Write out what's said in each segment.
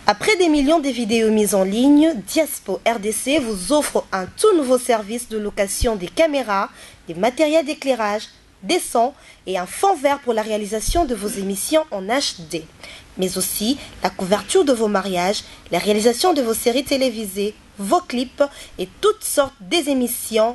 Après des millions de vidéos mises en ligne, Diaspo RDC vous offre un tout nouveau service de location des caméras, des matériels d'éclairage, des sons et un fond vert pour la réalisation de vos émissions en HD. Mais aussi la couverture de vos mariages, la réalisation de vos séries télévisées, vos clips et toutes sortes des émissions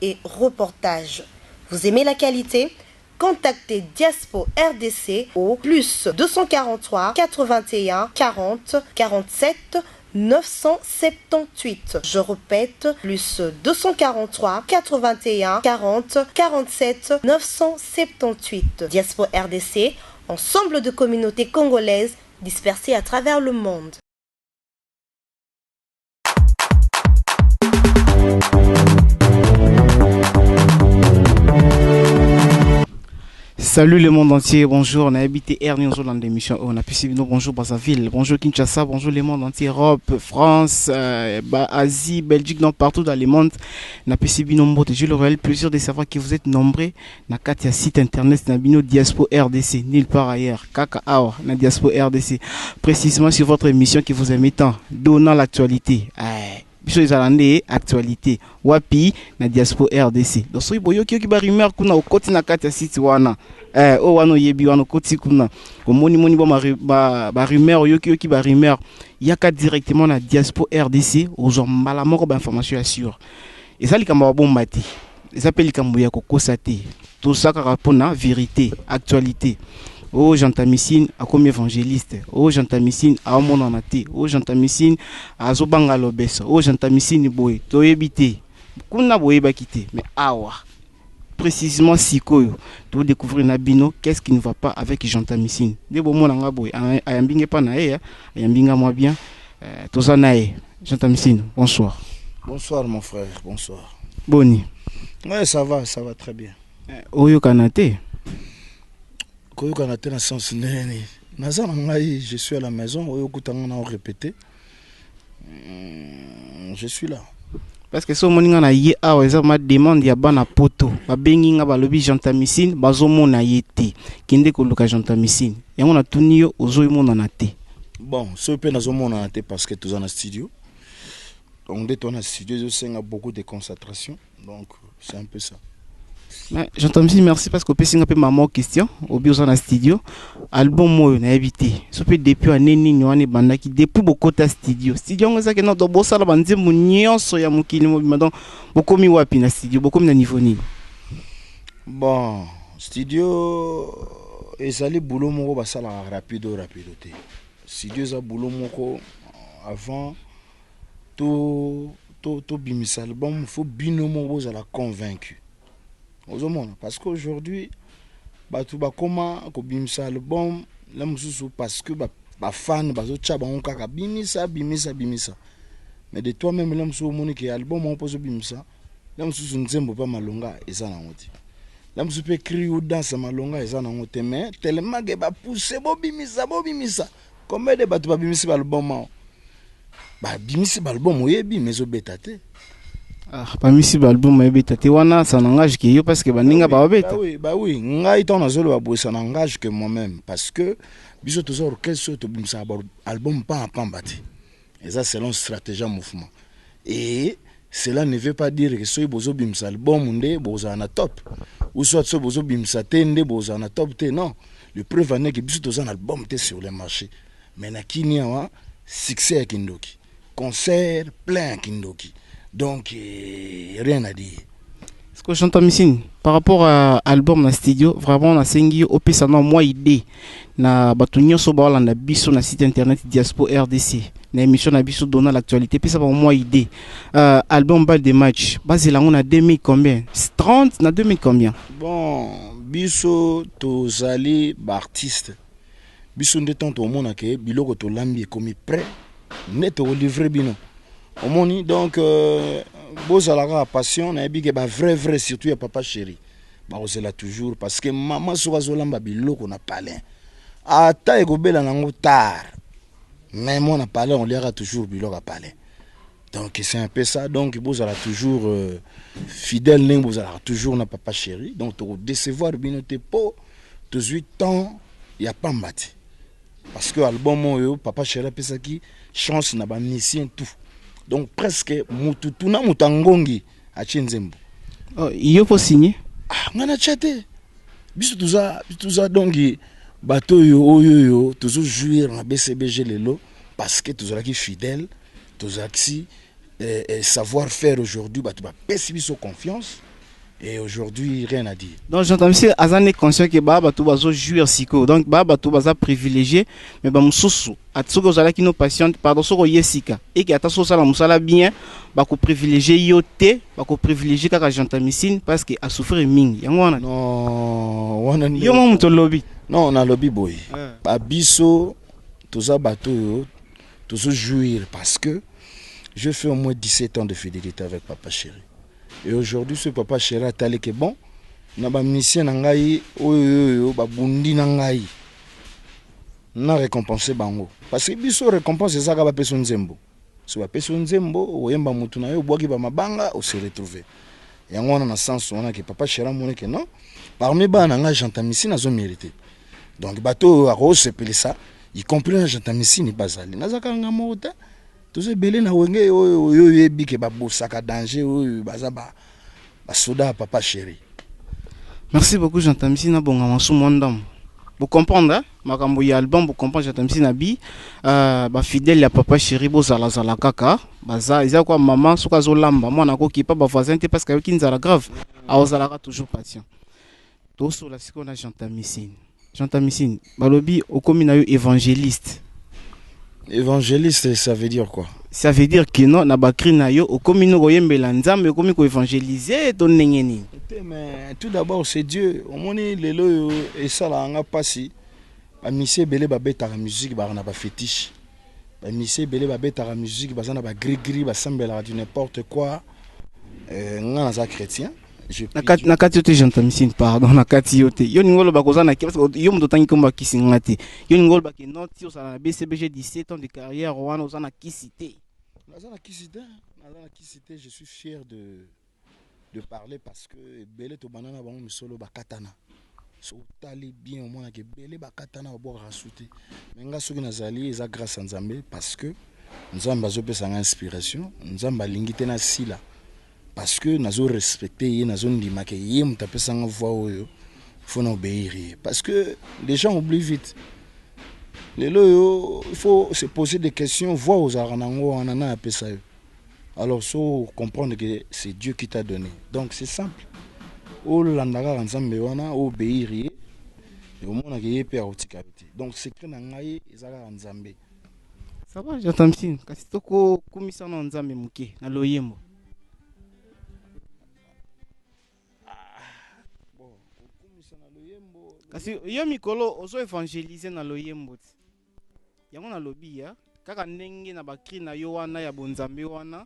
et reportages. Vous aimez la qualité ? Contactez Diaspo RDC au plus 243 81 40 47 978. Je répète, plus 243 81 40 47 978. Diaspo RDC, ensemble de communautés congolaises dispersées à travers le monde. Salut le monde entier, bonjour, on a habité Ernie dans l'émission, on a pu suivre bonjour Brazzaville, bonjour Kinshasa, bonjour le monde entier, Europe, France, Asie, Belgique, non, partout dans le monde, on a pu suivre nos j'ai le réel plaisir de savoir que vous êtes nombreux, na katia site internet, na bino Diaspo RDC, nulle part ailleurs, kaka awa, na Diaspo RDC, précisément sur votre émission qui vous aime tant, donnant l'actualité, biso ezalande actualité wapi na Diaspo RDC donc soki boyoki yoki ba rumeur kuna okoti na kati ya site wana o wana yebi wana okoti kuna omoni moni ba rumeur yoki ba rumeur yaka directement na Diaspo RDC ozo mbala moko ba information ya sûr ezali kamba bomba te ezapeli kambo ya kokosa te tout ça kaka pona vérité actualité. Oh Jantamissine a comme évangéliste. Oh Jantamissine a mon anaté. Oh Jantamissine a zobanga lobesa. Oh Jantamissine boy to ebité. Kuna boy bakité. Mais awa. Précisément sikoyo. To découvrir nabino qu'est-ce qui ne va pas avec Jantamissine. De bon monanga boy. Ayambinge pa na e, ayambinga moi bien. To ça na e. Jantamissine, bonsoir. Bonsoir mon frère, bonsoir. Boni. Ouais, ça va très bien. Oyo kanate. Je suis à la maison, je suis là. Parce que si on a eu ma demande ya bana poto, ba bengi nga ba lobi Jantamissine, bazo mona yete, kinde ko luka Jantamissine. Et on a tunio ozo mona na te. Bon, ce peu nazo mona na te parce que tous en studio. On est dans un studio, je a beaucoup de concentration, donc c'est un peu ça. Jantamissine, merci parce que vous avez maman question au bio dans studio. Album moi na habité. Ça fait depuis année ni nyone bandaki depuis beaucoup de studio. Studio on ça que non do bossa la bande mu nyonso ya mukini mo donc beaucoup mi wapi na studio beaucoup na niveau ni. Bon, studio ezali boulot moko basala rapidoté. Studio za boulot moko avant to bimisa album faut bino moko za la convaincu. Parce qu'aujourd'hui, comment bimisa album là parce que fan bimisa. Mais de toi même là monique album on pose bimisa là nzembo pas malonga eza na ngoti. Là peut écrire ou danse malonga eza na ngoti mais tellement que pousser bimisa. Combien de batu bimisa album bimisa album oyebi mais obetate. Parmi ces albums ebeta wana ça n'engage que yo parce que baninga ba obeta. Bah oui, ngai ton azolo ba ça n'engage que moi-même parce que biso tous orchestre to bimsa album pas pambati. Et ça selon stratégie mouvement. Et cela ne veut pas dire que so bozo bimsa album ndé boza na top ou soit so bozo bimsa tende boza na top te non. Le preuve est que biso tous un album te sur le marché. Mais na kinia succès à Kindoki. Concert plein à Kindoki. Donc, rien à dire. Ce que Jantamissine, par rapport à l'album na studio, vraiment, on a sengi au pesa na moi idée. Na batunyo soba wala na biso na site internet Diaspo RDC. Na émission na biso donnant l'actualité. Pesa ba moi idée. Album bal de match. Basé là, on a 2000 combien? 30 na 2000 combien? Bon, biso tozali artiste. Biso ndetan to mona ke biloko to lambi comme prêt. Net au livrer bino. Omoni donc bozalaka passion na yebi ke ba vrai surtout ya papa chéri ba ozela toujours parce que maman so bazolamba biloko na palin ata ekobela nango tard mais mon na palin on lira toujours biloko à palin donc c'est un peu ça donc bozala toujours fidèle ning bozala toujours na papa chéri donc to décevoir binote po 18 ans ya pambati parce que album oyo Papa Chéri apesaki chance na ba musicien tout. Donc presque mututu na mutangongi a Nzembo. Oh, yo faut signer. Ah, ngana chate. Biso tuza donc bato oyo toujours jouir na BCBG lelo parce que toujours qui fidèle, toujours qui savoir faire aujourd'hui bato ba pesi biso confiance. Et aujourd'hui, rien à dire. Donc j'entends monsieur Azan est conscient que Baba tout bazo jouir siko. Donc Baba tout baza privilégié mais ba mususu atsuko zala ki no patiente pardon soko yesika et que ataso sala musala bien ba ko privilégié yote ba ko privilégié kaka jantamicine parce que a souffrir mingi. Yango wana. Non, wana ni. Yo mo muto lobby. Non, on a lobby boy. Ba biso toza bato yo toujours jouir parce que je fais au moins 17 ans de fidélité avec Papa Chéri. Et aujourd'hui, ce Papa Chéri a talé que bon, na ba mission nangai oyo ba bundi nangai. Na récompenser bango. Parce que biso récompense ezaka ba peso Nzembo. So ba peso Nzembo oyemba mutu na yo boaki ba mabanga o se retrouver. Yango na sens on a que Papa Chéri mone que non. Parmi ba nanga jantamisi na zo mérité. Donc bato a ro se pele ça, y compris na jantamisi ni bazali. Nazaka nga mota. Tous ces belés na wenge oyo yebi ke ba bosaka danger oyo bazaba ba soda Papa Chéri. Merci beaucoup jantamisi na bonga masu mwandam. Vous comprenez hein? Makambo ya album vous comprenez jantamisi na bi ba fidèle ya Papa Chéri bo zala zala kaka baza isa kwa maman soka zo lamba mwana ko kipa ba voisin te parce que yoki nzala grave a ozalaka toujours patient. To so la siko na jantamisi. Jantamisi balobi okomi na yo évangéliste. Évangéliste, ça veut dire quoi? Ça veut dire que non, na bakri na yo, okomi no koyembela nzambe, okomi ko évangéliser ton nengeni. Mais tout d'abord c'est Dieu. Au moins lelo et ça la nga pasi. Ba misé belé ba beta la musique ba na ba fétiche. Ba misé belé ba beta la musique ba na ba gris gris ba sambela du n'importe quoi. Nga na za chrétien. Na kati yote jantamisi pardon na kati yote. Yo ningolo bakoza na parce que yo mto tangi komba kisingati. Yo ningolo ba ke noti osala na BCBG 17 ans de carrière wana osana kisité. Nazana kisité, je suis fier de parler parce que belé to banana bango misolo ba katana. So tali bien au moins que belé ba katana obo rasuté. Mais nga soki nazali eza grâce à Nzambe parce que Nzambe azopesa nga inspiration, Nzambe alingite na sila. Parce que nazo respecter ye nazo ndima ke ye mutapesa nga voix oyo faut obéir parce que les gens oublient vite. Il faut se poser des questions, voir aux aranango anana apesa yo. Alors so comprendre que c'est Dieu qui t'a donné. Donc c'est simple. O landaka nzambe wana obéir ye. Et au monde ke ye pe autikabiti. Donc secret na ngai ezaka nzambe. Ça va jantamisi kasi toko kumisa na nzambe muke na loyembo. Kasi yo mikolo ozo évangéliser na loyembo. Yango na lobby ya kaka ndenge na bakri na yo wana ya bonzambe wana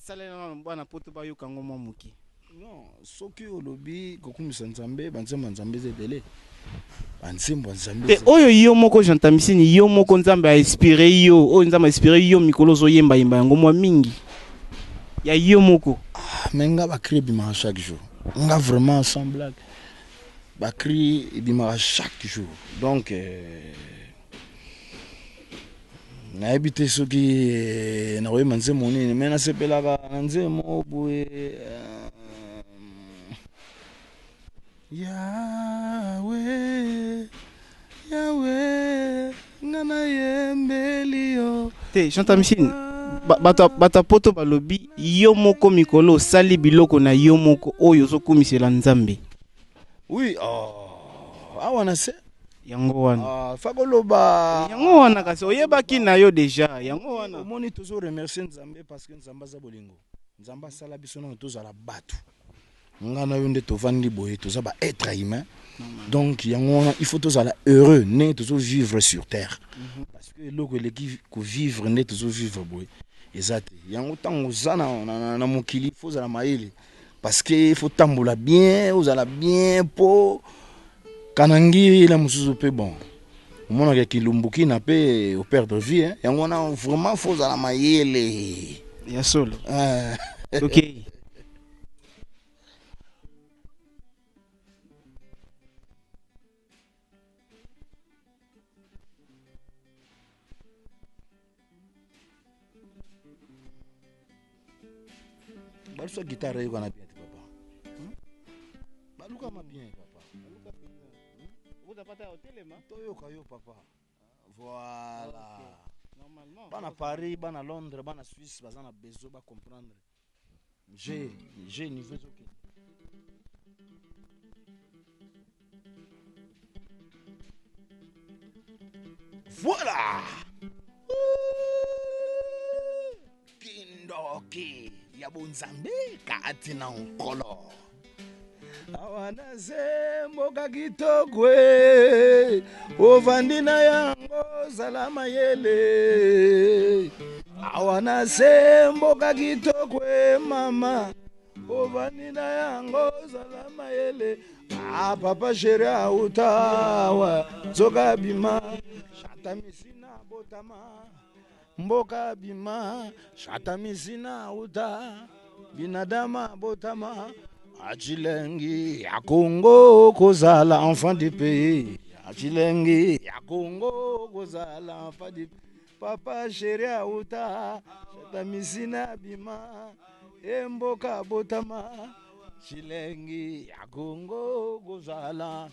salela na bana poto ba yo kango mwa muki. Non, soki o lobby kokumisa nzambe banzemba nzambe zedele. Banzemba nzambe. Oyo yo moko jantamisi ni yo moko nzambe a inspiré yo, oyo nzambe a inspiré yo mikolo zo yemba yemba yango mwa mingi. Ya yo moko. Ah, menga bakri bima chaque jour. Nga vraiment sans blague. Bakri bima chaque jour. Donc na habité ceux qui na roye manze monene mais na sepelaka nze mo boye Yahweh ngana yembelio te jantamisi bata poto balobi yo moko mikolo sali biloko na yo moko oyo zo kumisela nzambe. Oui, awana se yango wana fakoloba yango wana kasi oyebaki na yo déjà yango wana omoni toujours remercier Nzambe parce que Nzamba za bolingo Nzamba sala biso na tozala batu ngana yo nde tovandi boye toza ba être humain donc yango wana il faut tozala heureux ne toujours vivre sur terre parce que loko eleki ko vivre ne toujours vivre boye ezate yango tango zana na mokili faut zala maele parce que il faut tambola bien ozala bien po kanangi la mususu pe bon mona ke kilumbuki na pe au perdre vie hein yango na vraiment faut za la mayele ya solo OK baluka guitare yoko na bien papa. Baluka ma bien papa. Vous pas au téléma? Toyoka yo papa. Voilà. Okay. Normalement. Bana Paris, bana Londres, bana Suisse, bazana besoin ba comprendre. J'ai niveau ok. Voilà. Kindoki ya bonzambe kati na nkolo. Awana zemboka kitokwe ovandi na yango salama yele. Awana zemboka kitokwe mama ovandi na yango salama yele. Ah papa chéri autawa zoka bima shata misina botama mboka bima shata misina uta binadama botama achilengi ya Congo kozala enfant du pays achilengi ya Congo kozala enfant du papa chéri auta shata misina bima mboka botama chilengi ya Congo kozala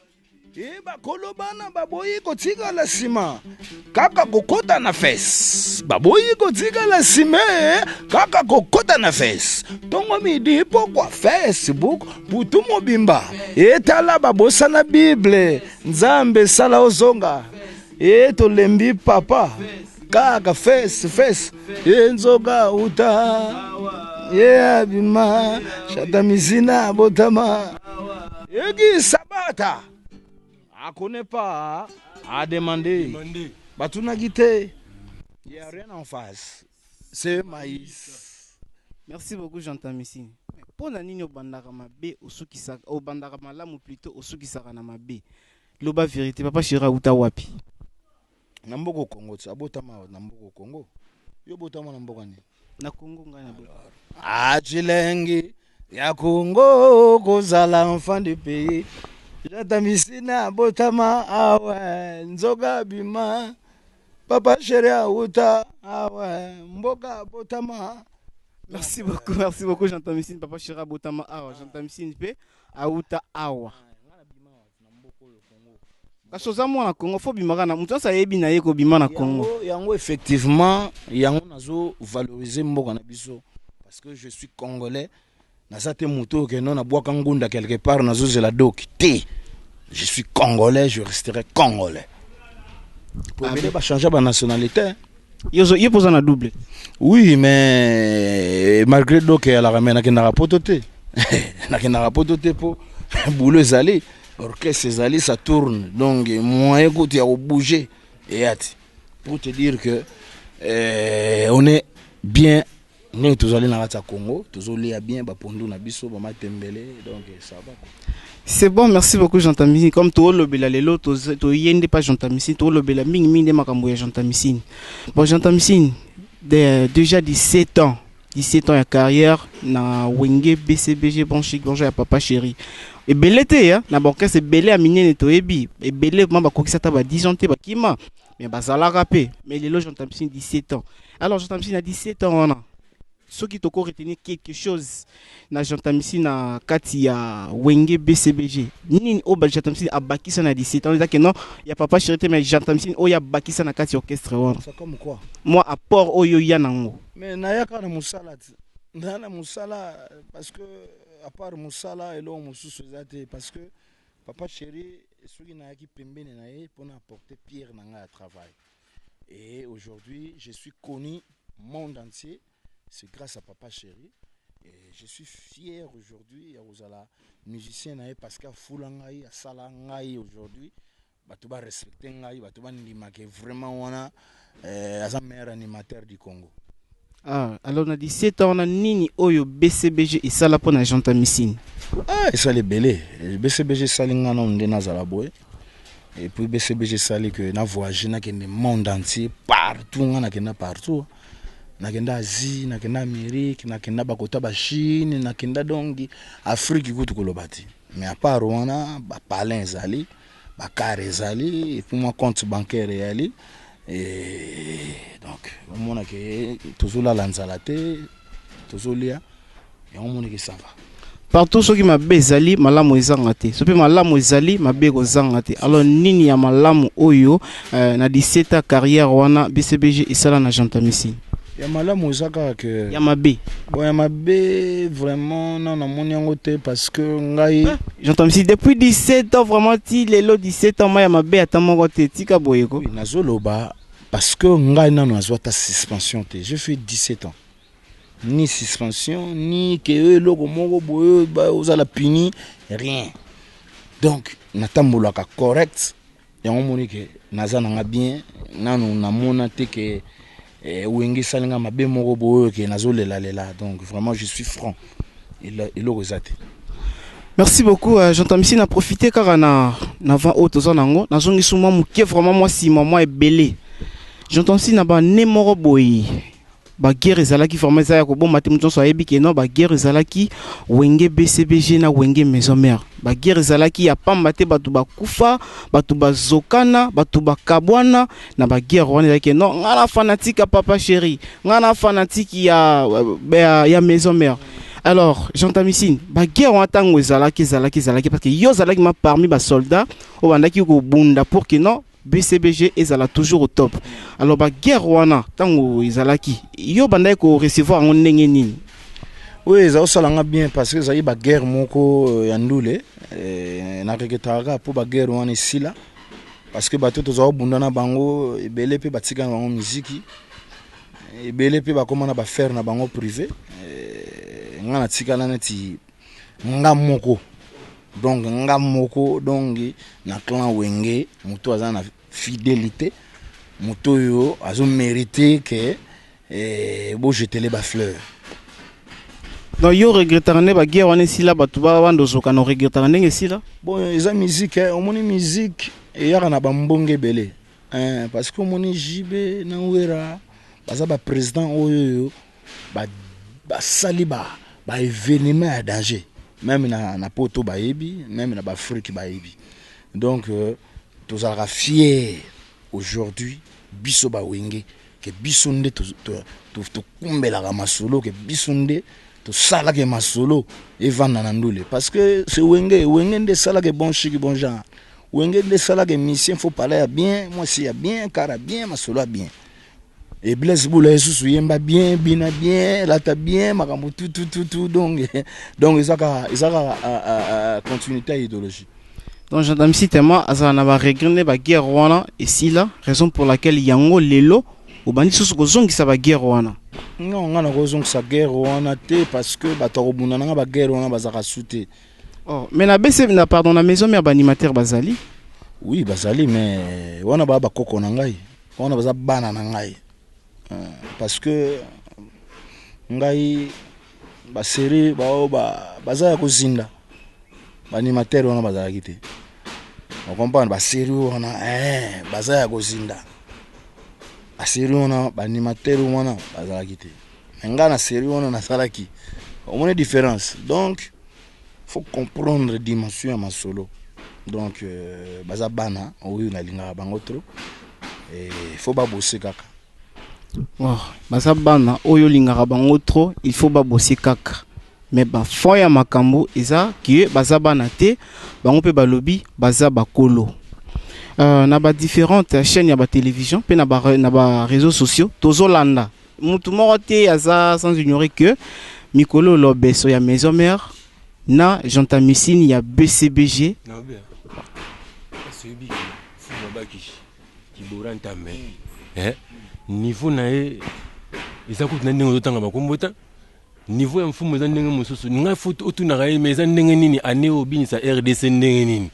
bakolo bana baboyi kotikala nsima kaka kokota na fes baboyi kotikala nsima kaka kokota na fes ntongo midi pokwa Facebook butu mobimba etala babosa na Bible nzambe sala ozonga tolembi papa kaka fes enzoka uta abima shata misina botama eki sabata à connaît pas, à demander. Batuna guité, il n'y a rien en face. C'est maïs. Merci beaucoup, Jean Missine. Pour la ligne au Bandarama B, au Bandarama Lam ou plutôt au Soukisarana B. Loba vérité, papa Chira Utawapi. Namboko Congo, ça botama Namboko Congo. Yo botama Namboko ni. Na Congo ngana bo. Achilengi, ya Congo, kozala enfant du pays. Jatamisina botama awe nzoga bima papa chéri auta awe mboka botama. Merci beaucoup Jean Missine, papa Chira botama awa Jean Missine pe auta awa. Kasoza mo na Congo fo bimaka na mutu sa yebi na ye ko bima na Congo. Yango effectivement yango nazo valoriser mboka na biso parce que je suis congolais. Nasate muto ke non na boaka ngunda quelque part nazo zela doki te. Je suis congolais, je resterai congolais. Pour venir pas changer ma nationalité. Yo pose na double. Oui, mais malgré donc elle a ramené na rapototé. Na rapototé pour boulot zali. Orchestre zali ça tourne. Donc moi écoute il y a bouger et pour te dire que on est bien. Nous tous allés dans le Congo, tous allés bien, pondu na biso, matembele, donc ça va. C'est bon, merci beaucoup Jean Missine. Comme tout le bela lelo, to yende pas Jean Missine, tout le bela ming de makambo ya Jean Missine. Bon Jean Missine, déjà 17 ans de carrière na Wenge BCBG bon chic bonjour à papa chéri. Et belete hein, na banque c'est belé à miner to ebi, et belé mamba kokisata ba 10 ans te ba kima. Mais bazala rapé, mais lelo Jean Missine 17 ans. Alors Jean Missine a 17 ans on a ceux qui t'ont retenir quelque chose na Jean Missine na kati ya Wenge BCBG nini o ba Jean Missine a bakisa na 17 ans que non ya papa chéri mais Jean Missine o ya bakisa na kati orchestre wana c'est comme quoi moi apport oyo ya nango mais na ya kana musala na musala parce que à part musala et l'homme mususu ezate parce que papa chéri soki na yaki pembeni na ye pour apporter pierre na nga à travail et aujourd'hui je suis connu monde entier. C'est grâce à papa chéri. Et je suis fier aujourd'hui. Yahozala musicien parce qu'à Foulangaï, à Salangaï aujourd'hui, Batouba respecter Ngaï, Batouba Ndima qui est vraiment wana un meilleur animateur du Congo. Ah, alors on a 17 ans, on a Nini Oyo BCBG et Salapon à Jean Missine. Ah, ça les belé. BCBG Salingana on est Nazalaboy. Et puis BCBG Sali que na voyagé na que le monde entier partout, on a partout. Nakenda Asie, nakenda Amérique, nakenda bakota ba Chine, nakenda dongi Afrique kutu kolobati. Mais à part Rwanda, ba palin zali, ba carré zali, et puis mon compte bancaire yali. Et donc, on a que toujours la lanzalate, toujours là. et on monnaie que ça va. Partout ceux qui m'a bezali malamu ezangate. Ce peut malamu ezali mabe kozangate. Alors nini ya malamu oyo na 17 ans carrière wana BCBG isala na Jantamisi. Ya malamu ezaka que ya mabe. Bon ya mabe vraiment non na moni yango te parce que ngai Jantamisi depuis 17 ans vraiment ti lelo 17 ans ma ya mabe atamoko te tika boyeko. Oui, nazoloba parce que ngai nano azwa ta suspension te. J'ai fait 17 ans. Ni suspension, ni que logo moko boyo ba osala puni, rien. Donc, natambolaka correct. Ya moni que naza nanga bien, nanu na mona te que wenge salinga mabe moko boyo que nazolela lela. Donc vraiment je suis franc. Et logo zate. Merci beaucoup, j'entends ici na profiter car na avant auto zanango, na zongi suma muke vraiment moi si moi est belé. J'entends ici na ba ne moko boy. Ba guerre ezalaki vraiment ça ya ko bon matin muto so yebi ke non ba guerre ezalaki wenge BCBG na wenge maison mère. Ba guerre ezalaki ya pamba te batu ba kufa, batu ba zokana, batu ba kabwana na ba guerre wana ezalaki non ngala fanatique papa chéri, ngala fanatique ya maison mère. Alors, j'entends ici, ba guerre en tant ezalaki parce que yo zalaki ma parmi ba soldats o bandaki ko bunda pour que non BCBG ezala toujours au top. Alors ba guerre wana tango ezalaki yo bandai ko recevoir en ndenge nini. Oui, ça osalanga bien parce que ça y ba guerre moko ya ndule na reketaka pour ba guerre wana sila parce que bato tozo bundana bango ebele pe batika na bango musique ebele pe bakomana ba faire na bango privé ngana tika na neti ngamoko. Donc ngamoko donc na clan wenge muto aza na fidélité muto yo azo mérité que bo jeter les ba fleurs. Donc yo regrettarne ba guerre wana sila batu ba wando zoka no regrettarne nge sila. Bon eza musique on moni musique et yaka na ba mbonge belé parce que on moni jibe na wera baza ba président oyo ba saliba ba événement à danger. Même na poto baebi, même na Afrique baebi. Donc tous allons fiers aujourd'hui biso ba wenge que bisonde to kumbela ka masolo que bisonde to sala ke masolo et vanda na ndule parce que c'est wenge nde sala ke bon chic bon genre. Wenge nde sala ke mission faut parler bien, moi si ya bien, cara bien, masolo bien. Et Blaise Boula Jesus yemba bien, bina bien, lata bien, makambo tout donc ils a continuité idéologie. Donc j'entends ici tellement azana ba regretter ba guerre wana ici là, raison pour laquelle yango lelo au bandi sous ko zongi sa ba guerre wana. Non, ngana ko zongi sa guerre wana te parce que bato ko bunda nga ba guerre wana bazaka souté. Oh, mais na BC na pardon na maison mère ba animateur bazali. Oui, bazali mais wana ba koko na ngai. Wana baza bana na ngai. Parce que ngai ba série baza ko zinda ba animateur wana bazala kité on comprend ba série wana baza ko zinda ba série wana ba animateur wana bazala kité nga na série wana na salaki on a différence donc faut comprendre dimension ya masolo donc baza bana oyo na linga bango trop et faut ba bosser kaka. Oh, baza bana oyo lingaka bango trop, il faut ba bosser kaka. Mais ba fond ya makambo eza ki baza bana te, bango pe ba lobby baza bakolo. Na ba différentes chaînes ya ba télévision pe na ba réseaux sociaux, tozolanda. Mutu moko te aza sans ignorer que Mikolo Lobeso ya maison mère na Jantamisi ya BCBG. Non bien. C'est bi fuma baki ki boranta mais niveau na eza ko na ndenge otanga bakombota niveau ya mfumo eza ndenge mosusu nga foto otuna ga mais eza ndenge nini ane obinisa RDC ndenge nini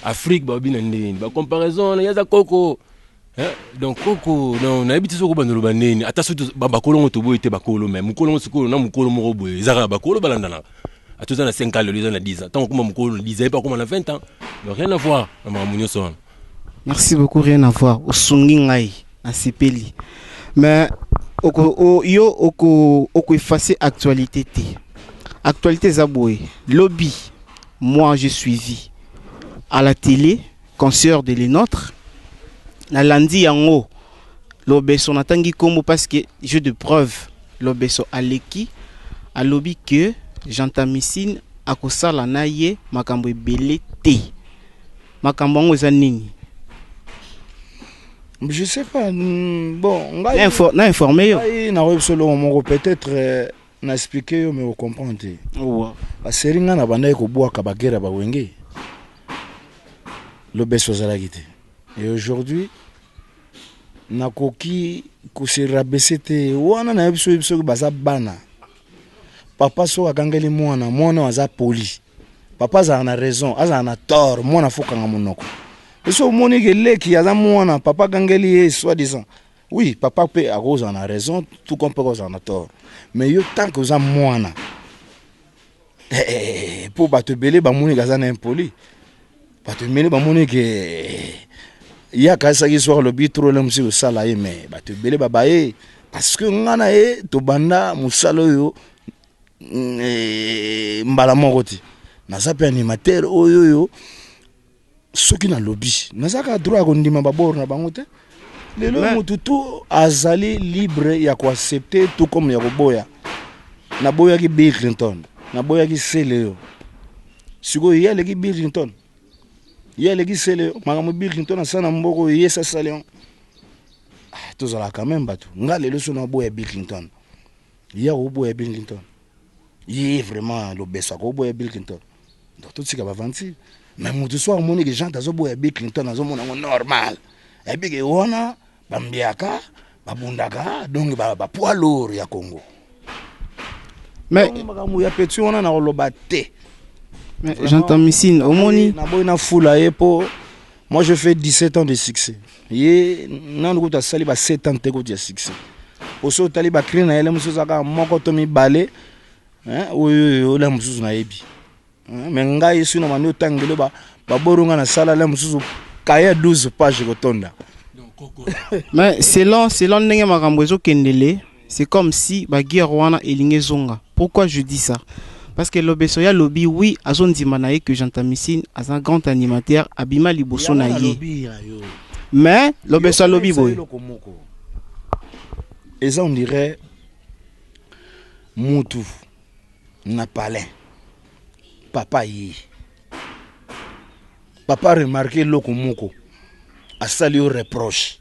Afrique ba obina ndenge nini ba comparaison ya za koko donc koko non na ebiti soko bandolo bandeni ata soto bakolo ngoto boye te bakolo mais mukolo ngosiko na mukolo moko boye eza bakolo balandana atoza na 5 ans le eza na 10 ans tant comme mukolo 10 ans pas comme na 20 ans donc rien à voir na munyo son. Merci beaucoup, rien à voir osungi ngai na sipeli. Mais oko effacer actualité te. Actualité zaboué. Lobby. Moi j'ai suivi à la télé concert de les nôtres. Na landi yango Lobeso natangi kombo parce que jeu de preuve Lobeso aleki a lobby que Gentamicine akosala na ye makambo ebele te. Makambo ngo eza nini? Je sais pas. Bon, na informé yo. Peut-être na expliqué yo mais vous comprenez. Ouais. Aseringa na banda ko boaka bagera ba wenge. Le beso zalagite. Et aujourd'hui nakoki ko se rabaisser te wana na biso baza bana. Papa so akangeli mwana aza poli. Papa za na raison, aza na tort, mwana fokanga monoko. Et so moni que leki aza mwana papa kangeli soi-disant. Oui, papa peut à cause en a raison, tout comme peut en a tort. Mais yo tant que ça mwana. Pour battre belé ba moni gaza na impoli. Battre belé ba moni que ya kasa ki soir le bitro le monsieur sala mais battre belé baba parce que ngana to banda musalo yo mbala mokoti. Naza pe animateur oyo soki na lobby nazaka droit ko ndima babor na bango te lelo mututu azali libre ya ko accepter tout comme ya ko boya na boya ki Bill Clinton na boya ki Seleo siko yele ki Bill Clinton yele ki Seleo makambo Bill Clinton asana mboko yesa Saleon tozala quand même batu nga lelo so na boya Bill Clinton ya ko boya Bill Clinton yi vraiment lo beso ko boya Bill Clinton donc tout ce qui va vanti. Mais mon soir moni que gens tazo boya Bill Clinton azo mona normal et puis que wana bambiaka babundaka donc ba poids lourd ya Congo mais magamu ya petit wana na loba te mais Gentamicine omoni na boy na fula epo. Moi je fais 17 ans de succès ye nanu kuta sali ba 7 ans te kuta succès oso tali ba krina ele musuza ka moko to mi balé oyo la musuzu na yebi mais ngai sino manu tangelo ba boronga na sala la musuzu kaya 12 pages kotonda. Mais selon ndenge makambo ezo kendele, c'est comme si ba guerre wana elinge zonga. Pourquoi je dis ça? Parce que lobeso ya lobby oui azondima na ye que Gentamicine as un grand animateur abima liboso na ye. Mais lobeso lobby boy. Et ça on dirait Moutou na palin. Papa yi. Papa remarqué loko moko. Asali au reproche.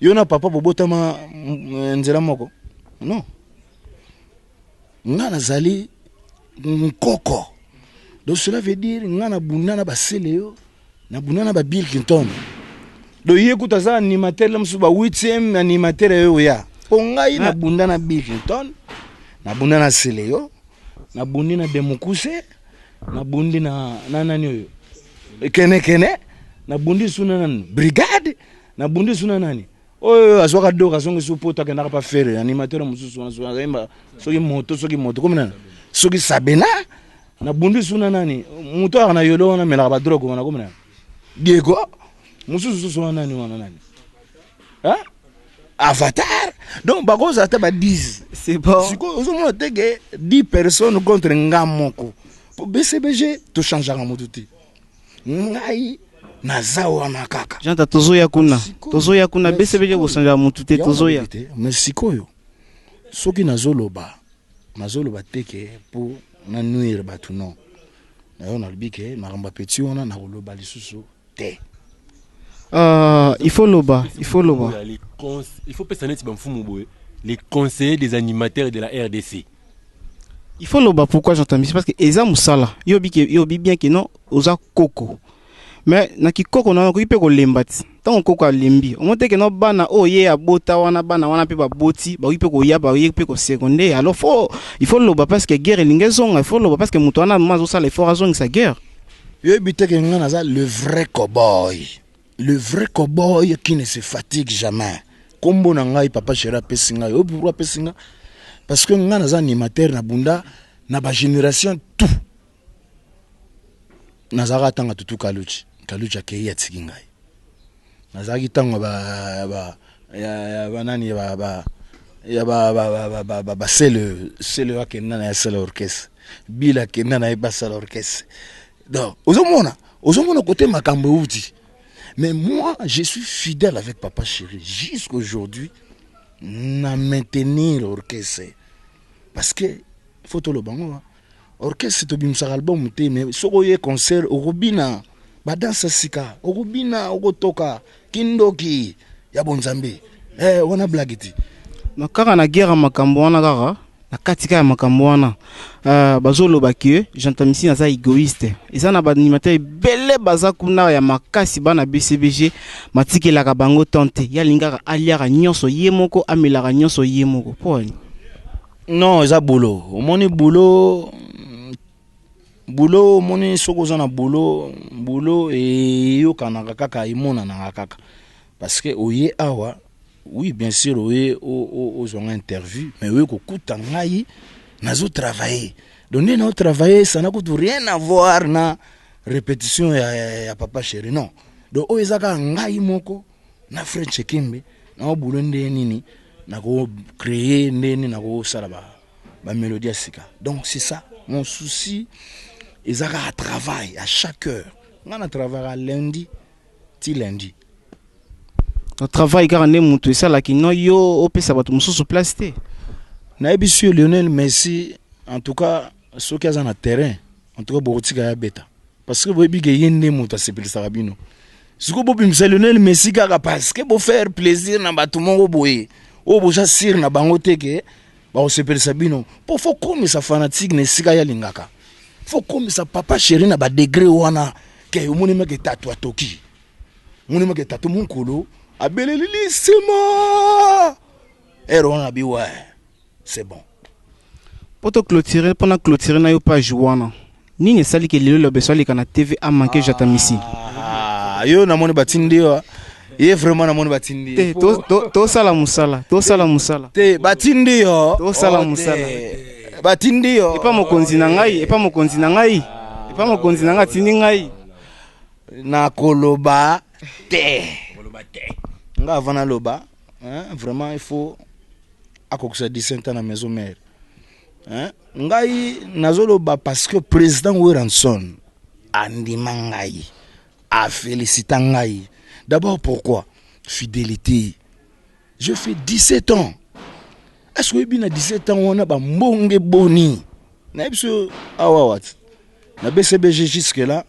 Yona papa bobotama nzela moko. Non. Ngana zali nkoko. Donc cela veut dire ngana bunana ba Seleo na bunana ba Bill Clinton. Do yekuta za animateur la msuba 8e animateur yo ya. Pongai na bundana Bill Clinton, na bundana Seleo, na bundi na Demokuse, na bundi na nani oyo. Kene na bundi suna nani brigade, na bundi suna nani. Oyo azwaka doka songe supota kana pa faire animateur mususu wana suna imba soki moto comme nana. Soki Sabena na bundi suna nani. Muto ana yolo wana mela ba drogue wana comme nana. Diego mususu suna nani wana nani. Hein? Avatar. Donc bagoza ata ba 10. C'est bon. Siko ozomo tege 10 personnes contre ngamoko. Pour BCBG to changera motuti. Ngai nazawa makaka. Janta tozoya kuna BCBG ko changera motuti tozoya. Mais sikoyo. Soki nazoloba teke pour na nuire batu non. Na yo na libike maramba petit wana na koloba lisusu te. Il faut loba. Il faut passer les conseillers des animateurs de la RDC. Il faut loba pourquoi j'entends parce que eza musala. Yobi bien que non oza koko. Mais na ki koko na ko ipe ko lembati. Tant koko lembi. On monte que no bana oye abota wana bana wana pe ba boti, ba ipe ko ya ba ipe ko secondaire. Alors il faut loba parce que guerre lingezonga, il faut loba parce que muto wana mazo sala effort azonga sa guerre. Yobi te que ngana za le vrai cowboy. Le vrai cowboy qui ne se fatigue jamais. Kombo na ngai papa Chera pesinga yo pourquoi pesinga parce que ngana za animateur na bunda na ba génération tout. Nazara tanga tutu kaluchi akei ya tiki ngai. Nazaki tanga ba nani ba c'est le akenda na ya orchestre. Bila kenda na ba orchestre. Donc ozomona côté makambo uti. Mais moi, je suis fidèle avec Papa Chéri jusqu'aujourd'hui, à maintenir l'orchestre. Parce que Photo le bango. Orchestre to bimsa album te mais soko ye concert orobina ba dansa sika orobina ogotoka kindoki ya bonzambe wana blagiti na kaka na guerre makambo wana kaka na katika ya makambo wana bazoloba ke jantamisi naza égoïste eza na baanimateur ebele baza kuna ya makasi bana BCBG matikelaka bango tante yalingaka aliaka nyonso ye moko amelaka nyonso ye moko poni non eza boulot omoni boulot moni soko za na boulot et yokanaka kaka imonanaka kaka parce que oye awa oui bien sûr oye aux interview mais oye kokuta ngai nazo travailler donc na travailler ça n'a rien à voir na répétition ya papa chéri non donc oye zaka ngai moko na French Kimbe na boulot ndé nini na ko créer ndé na ko sala ba mélodie à sika donc c'est ça mon souci. Ils ont un travail à chaque heure. On a travaillé à lundi, lundi. Le travail car on est monté ça là qui non yo opé ça va tout sur place té. Na monsieur Lionel Messi en tout cas ceux qui sont en terrain en tout cas beaucoup de bêta parce que vous avez gagné né monta c'est plus sarabino. Ce que vous monsieur Lionel Messi car parce que pour faire plaisir na batumo oboye. Oboja sir na bangote ke ba c'est plus sabino. Pour faut comme ça fanatique ne sika ya lingaka. Faut comme ça papa chéri na ba degré wana ke umuni meke tatu atoki umuni meke tatu munkolo abelelili sima ero na biwa c'est bon poto clôturer pendant clôturer na yo page wana nini sali ke lelo besali kana TV a manqué jatamisi yo na moni batindi yo ye vraiment na moni batindi te to sala musala te batindi yo to sala musala batindi yo epa mokonzi na ngai tindi ngai na koloba te nga avana loba vraiment il faut akokusa 17 ans na maison mère ngai nazoloba parce que président Weranson andima ngai a félicité ngai d'abord pourquoi fidélité je fais 17 ans. Est-ce que bien à 17 ans on a ba mbonge boni na biso awawat na BCBG jusque là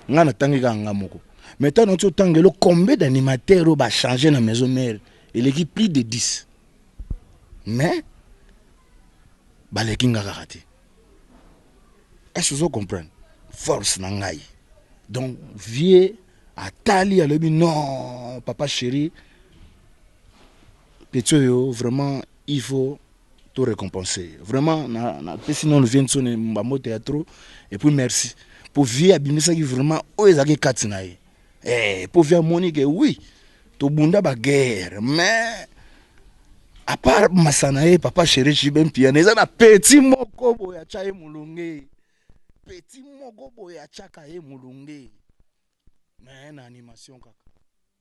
ngana tangika ngamoko maintenant on tangelo combien d'animateurs ba changer na maison mère et l'équipe plus de 10 mais ba lekinga raté est-ce que vous comprenez force na ngai donc vieux atali alobi non papa chéri petit yo vraiment il faut tout récompenser. Vraiment, sinon, nous venons de mon théâtre. Et puis, merci. Pour vivre à Bimisa qui vraiment, ils ont des pour vivre à Monique, oui, tout le monde a une guerre. Mais, à part Massanae, papa chéri, je suis bien piano. Ils ont un petit moko boya chaye moulunge. Petit moko boya chakaye moulunge. Mais, une animation, kaka.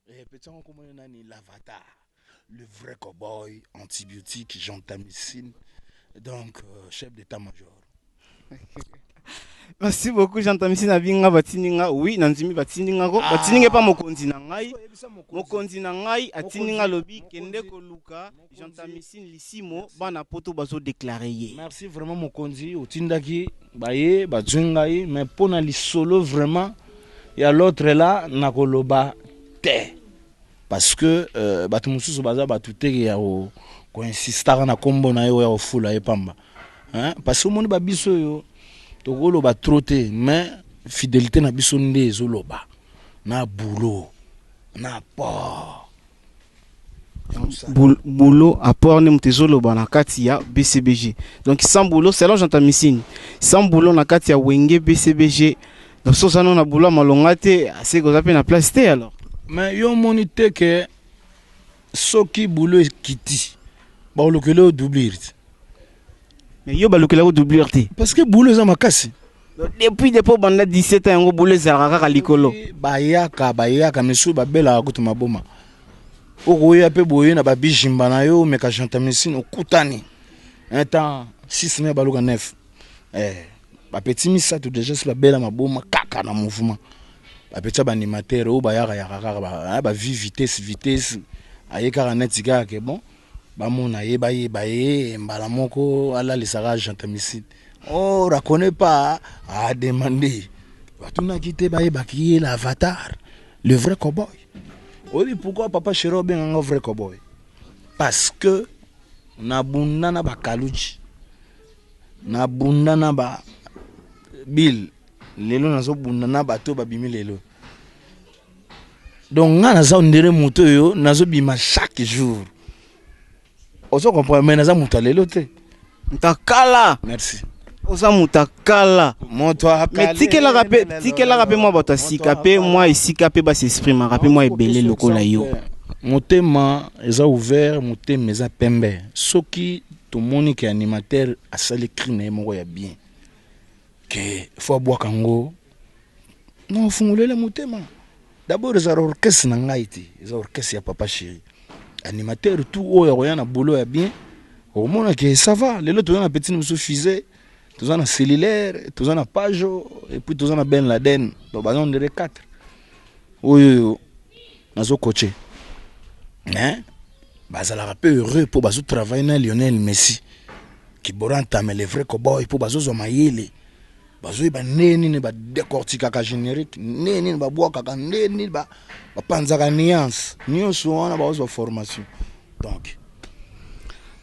Et petit moko boya nani l'avatar. Le vrai cowboy, antibiotique, gentamicine, donc chef d'état-major. Merci beaucoup, gentamicine abinga batininga, oui, nanzimi batininga ko, batininga pas mokonzi na ngai, atininga lobi kende ko luka, gentamicine lisimo bana poto bazo déclarer. Merci vraiment mokonzi, otindaki baye bazungai, mais pona li solo vraiment, il y a l'autre là nakoloba te. Parce que batumususu baza batute ya ko insistara na kombo na yo ya ofula epamba hein parce que moni ba biso yo to golo ba trotter mais fidélité na biso nde ezoloba na boulot na port boulot apport ne mtezoloba na kati ya BCBG donc sans boulot selon Jantamissine sans boulot na kati ya wenge BCBG donc so ça non na boulot malongate c'est que ça peut na place té alors. Mais yo monite que soki boulot kiti ba lokele o doubler. Mais yo ba lokele o doubler te parce que boulot za makasi depuis banda 17 ans ngo boulot za kaka likolo bayaka mesu ba bela kutu maboma okoya pe boye na ba bijimba na yo meka Jantamissine okutani un temps 6 mai baluka 9 ba petit misa tout déjà sur ba bela maboma kaka na mouvement. Ba petit animateur ou ba yaka ba vitesse ayeka na tika ke bon bamona yeba ye mbala moko ala lisaka gentamicide. Oh, la connaît pas à demander. Batuna quitté ba qui est l'avatar, le vrai cowboy. Oui, pourquoi papa Chéro bien un vrai cowboy? Parce que na bunda na ba kaluchi. Na bunda na ba Bill. Lelo na zo bunda na bato ba bimi lelo. Donc nga na za ondere moto yo na zo bima chaque jour. Oso comprendre mais na za moto lelo te. Ntakala. Merci. Oza mutakala. Mais tikela rapé moi bota sikape moi ici capé bas s'exprime rapé moi ebelé lokola yo. Motema eza ouvert, motema eza pembe. Soki to monique animateur a sali crine moko ya bien. Que faut boire kango. Non fungolele motema. D'abord eza orchestre na ngaiti, eza orchestre ya papa chéri. Animateur tout oyo roya na boulot ya bien. Au monde que ça va, les autres on a petit nous suffisait. Tous en a cellulaire, tous en a page, et puis tous en a Ben Laden. Donc, on dirait 4. Oui, nous coaché. Hein? Bah, ça peu heureux pour travailler dans Lionel Messi. Qui boranta mais les vrais cowboys pour bazo mayele. Bazo ba neni ba décortiquer ka générique, neni ba bois ka neni ba panzaka nuance. Nuance on a ba formation. Donc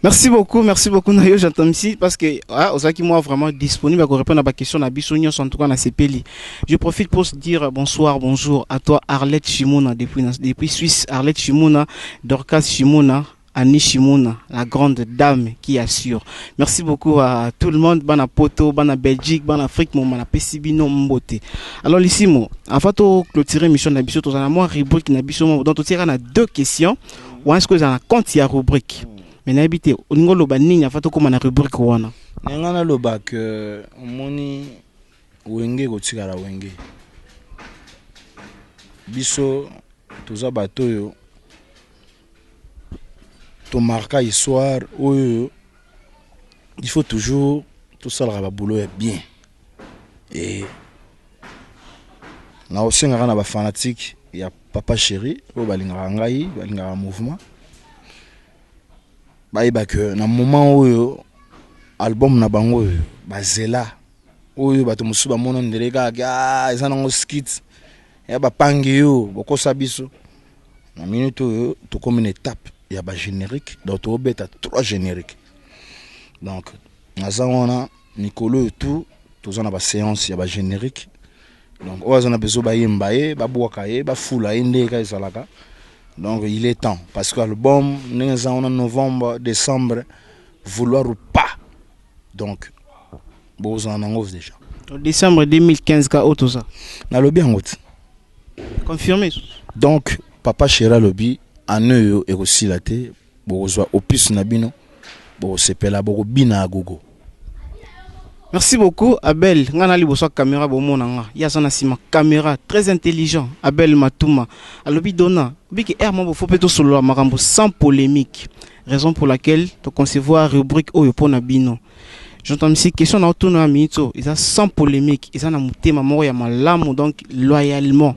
merci beaucoup Nayo j'entends ici parce que Ozaki moi vraiment disponible à répondre à ma question na bisonyo en tout cas na CPLI. Je profite pour se dire bonjour à toi Arlette Chimona depuis Suisse, Arlette Chimona, Dorcas Chimona, Annie Chimona, la grande dame qui assure. Merci beaucoup à tout le monde, bana Poto, bana Belgique, bana Afrique, mon bana Pesibino Mbote. Alors ici moi, en fait au clôturer mission na biso to na moi rubrique na biso donc tu as deux questions. Ou est-ce que ça compte ya rubrique? Mais n'habite au niveau loba nini afato comme na rubrique wana ngana loba que moni wenge ko tikala wenge biso toza bato yo to marquer histoire oyo il faut toujours tout ça le boulot est bien et na osenga na ba fanatique ya papa chéri o balingaka ngai balingaka mouvement baïba que na moment où album na bango bazela oyo bato musu ba mona ndereka eza nango skit ya ba pangi yo boko sabiso na minute oyo to comme une étape ya ba générique donc to beta 3 génériques donc naza wana Nicolo tout toza na ba séance ya ba générique donc oza na besoin ba yemba ye ba bwaka ye ba fula indeka ezalaka. Donc il est temps parce que l'album nous en novembre décembre vouloir ou pas donc vous en avez déjà décembre 2015 ka auto ça na lobby en route confirmé donc papa Chéra lobby en eux et aussi la té bozwa opus na bino bo sepela bo bina gogo. Merci beaucoup Abel ngana liboso caméra bomonanga ya sana sima caméra très intelligent Abel Matuma alobi dona biki mo faut plutôt solo makambo sans polémique raison pour laquelle to concevoir rubrique oyo pona bino j'entends ici question na autour na minute ça sans polémique et ça na mutema moko ya malamu donc loyalement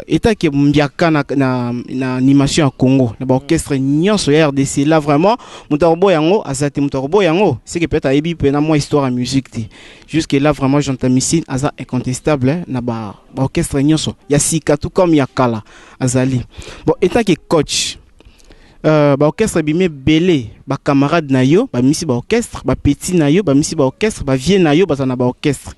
état qui mbiaka na animation à Congo na ba orchestre nyonso ya RDC là vraiment mutarbo yango azate mutarbo yango c'est que peut-être aibi pe na moi histoire en musique jusque là vraiment j'entends ici aza incontestable na ba orchestre nyonso ya sika tout comme ya kala azali bon état qui coach ba orchestre bimé belé ba camarade na yo ba misi ba orchestre ba petit na yo ba misi ba orchestre ba vieux na yo ba na ba orchestre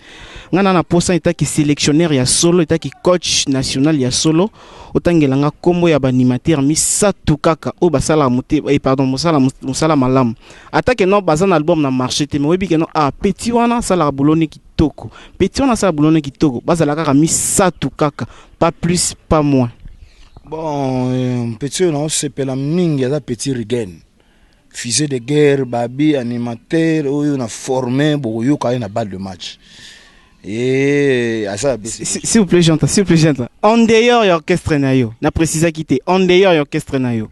ngana na posa état qui sélectionneur ya solo état qui coach national ya solo otangelanga kombo ya ba animateur misatu kaka o basala moté pardon musala malam attaque non bazan album na marché te mais webi que non petit wana sala boloni kitoko petit wana sala boloni kitoko bazala kaka misatu kaka pas plus pas moins. Bon, petit non c'est la mingi ya petit Rigen fusée de guerre babi animateur oyo na formé boyo ka na balle de match. Et à ça s'il vous plaît j'entends en dehors orchestre na yo na précisa quitter en dehors orchestre na yo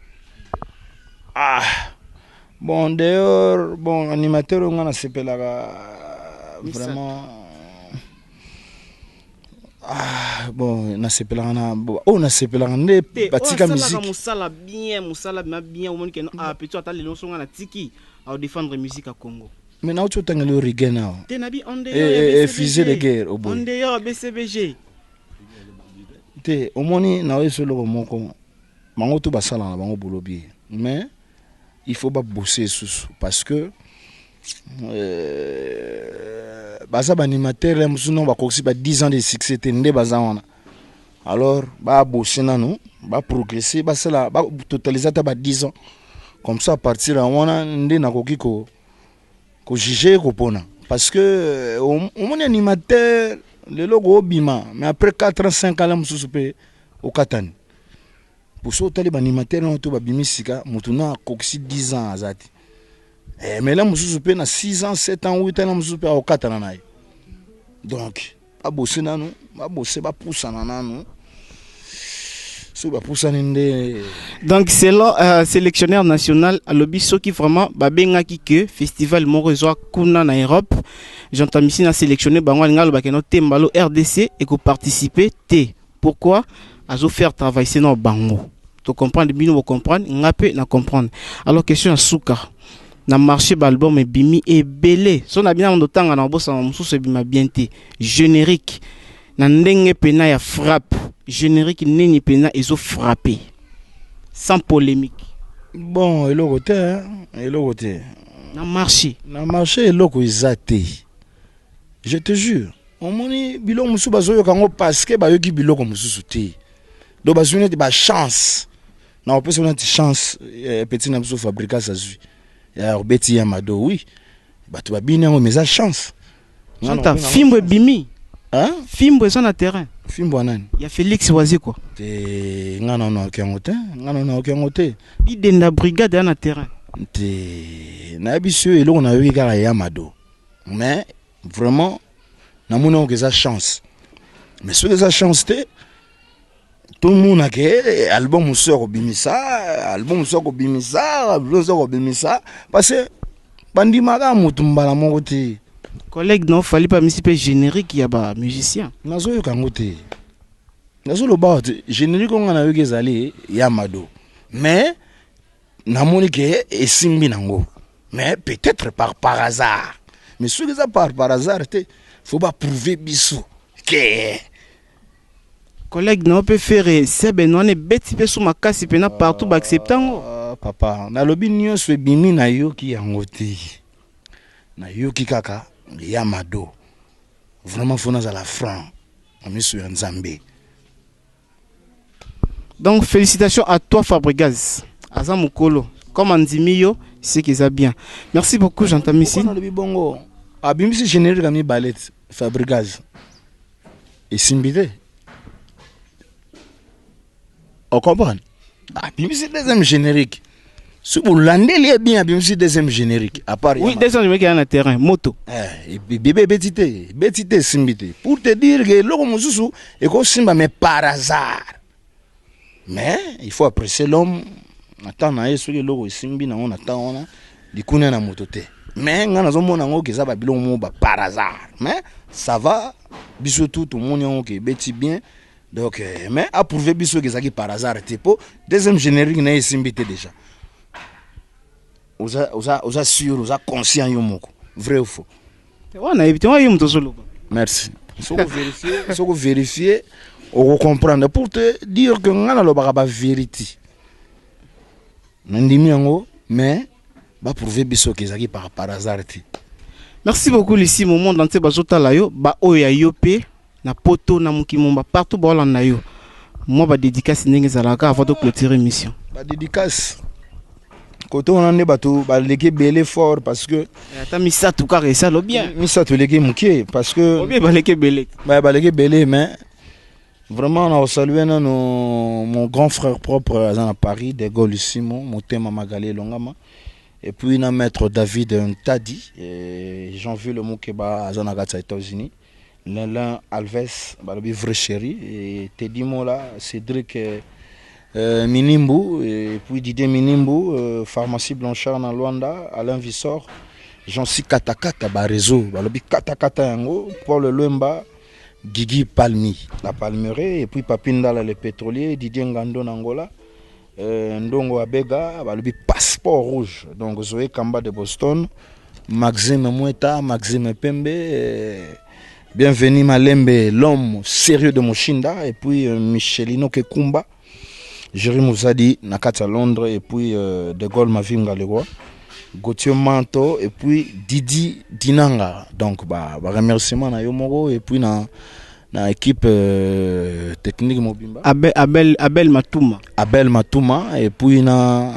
bon dehors bon animateur on a sepelaka vraiment Ah, bon, na sepelana oh na sepelana ne batika musique musala bien au monde que ah petit ata le songa na tiki à défendre musique à Congo. Mais na tu tanga le reggae na Tenabi on et fusée de guerre au bout. On de BCBG. Te omoni na weso lo moko mango to basala na bango bolobi. Mais il faut pas bosser sous parce que baza ba animateur là musuno ba koksi ba 10 ans de succès te nde baza wana. Alors ba bosser nanu ba progresser ba sala ba totaliser ta ba 10 ans comme ça à partir de wana nde na koki ko juger ko pona parce que mon animateur le logo bima mais après 4 ans 5 ans là mususu pe au katani pour ça tali ba animateur na to ba bimisika mutuna koksi 10 ans azati. Mais là, je suis à 6 ans, 7 ans, 8 ans, je suis à 4 ans. Donc, je suis à donc, c'est le sélectionneur national à l'Obiso qui vraiment babenga qui que festival Morozoa Kuna na Europe. J'entends ici na sélectionné Bangal Bakeno Tembalo RDC et que participer T. Pourquoi? À faire travailler c'est non bango. Tu comprends bien, vous comprendre, ngape na comprendre. Alors question à Souka. Na marché l'album et bimi et belé so na bien ndotanga na bossa mususu bima bien te générique na ndenge pena ya frappe générique nini pena ezo frapper sans polémique. Bon eloko te na marché eloko izate je te jure omoni biloko mususu bazoyo kango parce que bayoki biloko mususu te do bazune te ba chance na opesa na chance petit na mususu fabrica ça zui ya Robeti Yamado oui batu babina ngo meza chance Chanta Fimbo bimi hein Fimbo sur le terrain Fimbo nani ya Félix Wazi quoi te ngana na okengote idenda brigade na terrain te na biso eloko na yoki kala Yamado mais vraiment na mona ngo za chance mais sur les chance te tout le monde a que album sort bimisa parce que bandi maga mutumbala moko te collègue non fallait pas musique générique ya ba musicien nazo yo kangote nazo lo ba générique on na yo kezali Yamado mais na moni que esimbi nango mais peut-être par hasard mais ce que ça par hasard te faut pas prouver biso que collègue non peut faire c'est ben on est bête pe sous ma casse pena partout ba acceptant papa na lobi nyonso bimi na yo ki yangote na yo ki kaka Yamado vraiment faut na la franc amisu ya Nzambe. Donc félicitations à toi Fabregas Azamukolo comme Andimi yo c'est qu'ils a bien merci beaucoup j'entends ici on a le bongo abimisi générique ami ballet Fabregas et simbide. On comprend. Ah, c'est deuxième générique. Si vous l'andez bien, c'est deuxième générique. À part oui, deuxième générique dans le terrain, moto. Bébé bétité, simbité. Pour te dire que l'homme mususu est comme simba mais par hasard. Mais il faut apprécier l'homme. Attends, na yesu ke logo simbi na on attend on di kuna na moto te. Mais ngana zo mona ngo ke za ba biloko mo ba par hasard. Mais ça va biso tout le monde ngo ke beti bien. Donc, mais approuvé biso que par hasard tipo deuxième générique na esimbité déjà. Oza sûr, oza conscient yo moko. Vrai ou faux? Wana éviter wa yum tozolo. Merci. Faut vérifier, on comprendre pour te dire que ngana lo ba vérité. Nandimi ngo mais ba prouver biso que par hasard ti. Merci beaucoup ici mon monde entier bazota la yo ba oya yopé. Na poto na mukimomba partout bola na yo moi ba dédicace ndenge zalaka avant de clôturer émission ba dédicace côté on en est bato ba leke belé fort parce que ta misa tout carré ça lo bien misa to leke muké parce que bien ba leke belé mais vraiment on a salué mon grand frère propre à Paris de Gaulle Simon Motema Magalé Longama et puis na maître David Ntadi et Jean-Vu le Mokeba à Zanagatsa États-Unis. L'un Alves, Balobi vrai chéri, et Teddy Mola, Cédric Minimbu, et puis Didier Minimbu, Pharmacie Blanchard dans Luanda, Alain Vissor, Jean-Si Katakata, Réseau, Balobi Katakata Yango, Paul Lemba, Guigui Palmi, la Palmeraie, et puis Papindala le pétrolier, Didier Ngando Nangola, Ndongo Abega, le passeport rouge. Donc Zoé Kamba de Boston, Maxime Moueta, Maxime Pembe, bienvenue Malembe, l'homme sérieux de Moshinda, et puis Michelino Kekumba, Jerry Mouzadi, Nakata Londres, et puis De Gaulle Mavinga Leroy. Gauthier Manto et puis Didi Dinanga. Donc remerciement na Yomoro et puis na équipe technique Mobimba. Abel Matouma. Abel Matouma et puis na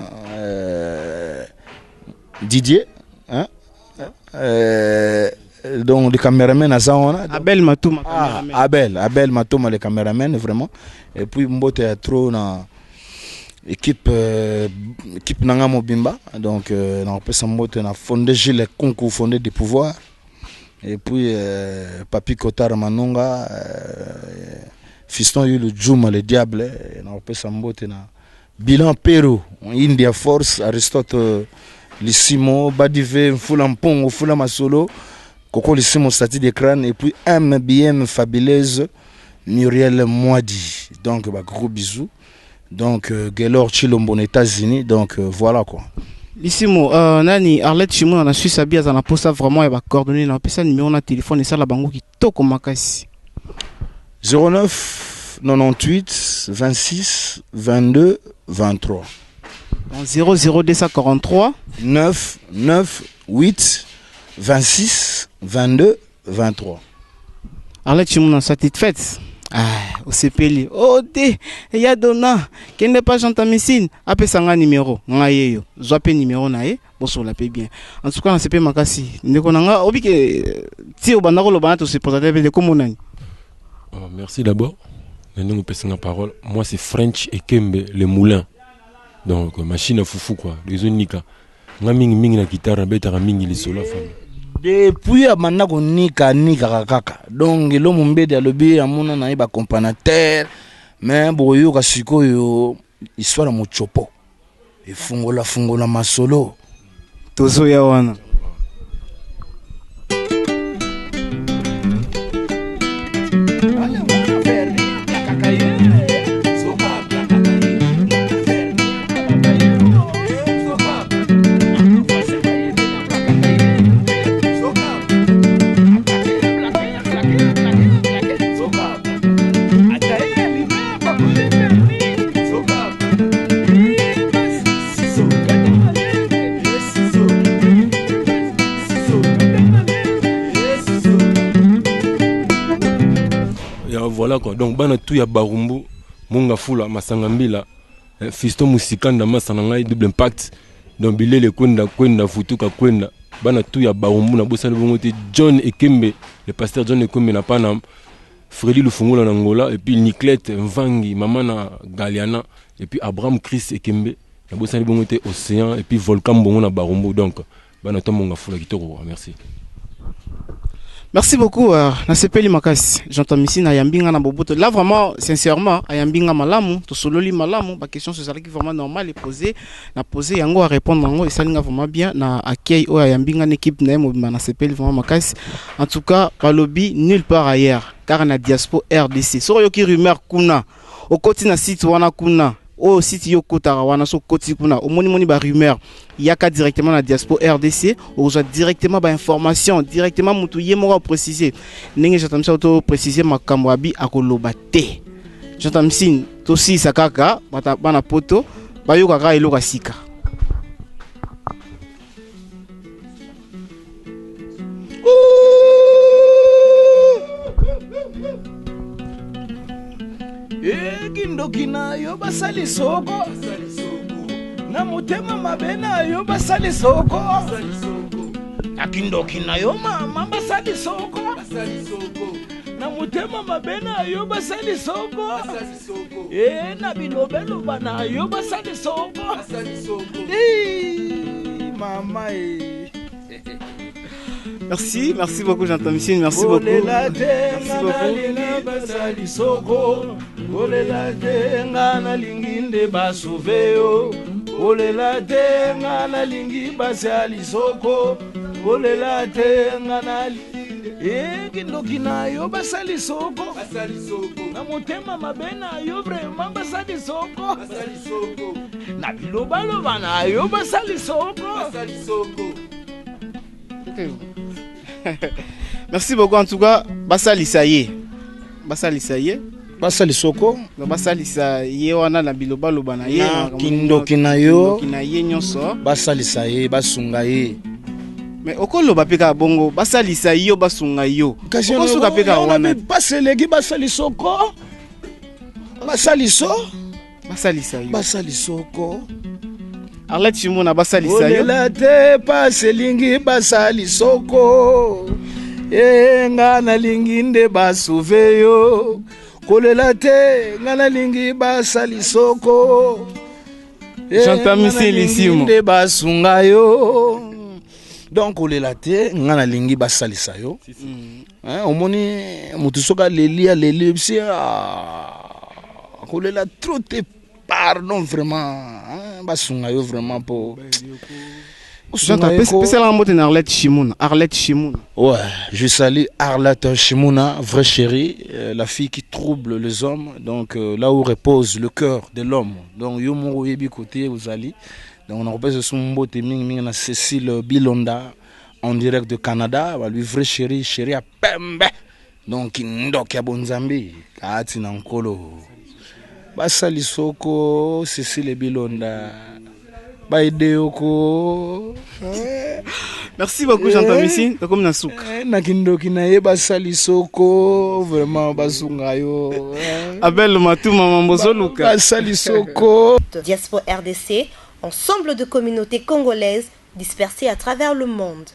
Didier hein? Donc le caméraman à Zaona. Abel Matouma. Abel Matouma le caméraman vraiment. Et puis Mbote a trop na équipe Nanga Mobimba, donc on peut s'en montrer, on a fondé Gilles Concours, fondé des pouvoirs, et puis Papi Kotar Manonga, Fiston Yulu Djouma le diable, on peut s'en montrer, Bilan Pérou, India Force, Aristote Lissimo, Badive, Fulampong, Fulamasolo, Coco Lissimo Stati d'écran, et puis MBM Fabuleuse, Muriel Moadi, donc gros bisous. Donc Gaylor Chilombo aux États-Unis, donc voilà quoi. Lissimo, nani Arlette Chimou na Suisse abia za na posta vraiment et va coordonner na pesa numéro na téléphone et ça la bango qui toko makasi. 09 98 26 22 23. 00243 9 8 26 22 23. Arlette Chimou na satisfaite. Au CPL, oh de, ya donna, qui n'est pas Jean-Tamissine, appelle ça un numéro, ngayeyo, zoapé numéro nae, bosso la paye bien. En tout cas, on s'appelle Makasi. Nekonanga, obi que ti au bandaro le banato se présenter de comment nani. Merci d'abord. Nous passons la parole. Moi c'est French et Kembe le moulin. Donc machine à foufou quoi, les unika. Nga mingi na guitare, beta mingi les solo femme. Depuis abanda ko nika kaka donc lo mumbede alobi amuna na iba companateur mais boyo ka sikoyo histoire mo chopo fungola masolo tozo ya wana Voilà quoi. Donc bana tout ya barumbu monga fula masangambila Fiston Musikanda masananga double impact donc bilele kwenda futuka kwenda bana tout ya barumbu na bosana bongote John Ekembe le pasteur John Ekembe na pana Freddy Lufungula na Angola et puis Niclette Mvangi maman na Galiana et puis Abraham Chris Ekembe na bosana bongote Océan et puis Volcan bongo na barumbu donc bana to monga fula kitoko merci. Merci beaucoup, Nasepeli Makasi. J'entends ici na yambinga na boboto. Là vraiment, sincèrement, yambinga malamu, to sololi malamu, ma question c'est qui vraiment normal et posée, na poser yango à répondre yango et ça linga vraiment bien na accueil o yambinga l'équipe na mo Nasepeli vraiment Makasi. En tout cas, balobi nulle part ailleurs car na diaspora RDC. So yoki rumeur kuna, au côté na site wana kuna. Au site Yokotara wana so koti kuna au moni ba rumeur yaka directement la diaspora RDC ou directement ba information directement mutu yemo préciser ndenge j'attends auto préciser makambo abi akoloba te j'attends sin to si sakaka bana poto bayoka ka eloka sika Kindokina yo basali soko na mutema mabena yo basali soko akindokina yo mama basali soko na mutema mabena yo basali soko na bilobelo bana yo basali soko mama Merci beaucoup Jean Thomasine, merci beaucoup. kindoki na yo basali soko na motema mabe na yo vraiment basali soko na bilobaloba na yo basali soko. Merci beaucoup en tout cas. Basali saye. Basali soko. Basali saye wana na bilobaloba na ye. Kindoki na yo. Kindoki na ye nyonso. Basali saye basunga ye. Mais okoloba peka bongo basalisa yo basunga yo. Okosuka peka wana. Baselegi basali soko. Basaliso. Basali soko. Arlette Chimuna basalisa yo. Olela te paselingi basali soko. Nga na lingi nde basuve yo. Kolela te nga na lingi basali soko. J'entends Michel Lissimo. Nde basunga yo. Donc kolela te nga na lingi basalisa yo. Omoni mutu soka leli bisi kolela trop te pardon vraiment basunga yo vraiment pour spécialement moto Arlette Chimuna. Ouais, je salue Arlette Chimuna, vraie chérie, la fille qui trouble les hommes, donc là où repose le cœur de l'homme. Donc yo mo yebi côté vous allez. Donc on repose son mbote ming na Cécile Bilonda en direct de Canada, lui vraie chérie à Pembe. Donc ndok ya bonzambi ati na nkolo. Basali soko Cécile Bilonda. Merci beaucoup j'entends ici comme na souk. Na kindoki na ye basali soko vraiment basunga yo. Abel Matou maman bozoluka. Basali soko. Diaspora RDC, ensemble de communautés congolaises dispersées à travers le monde.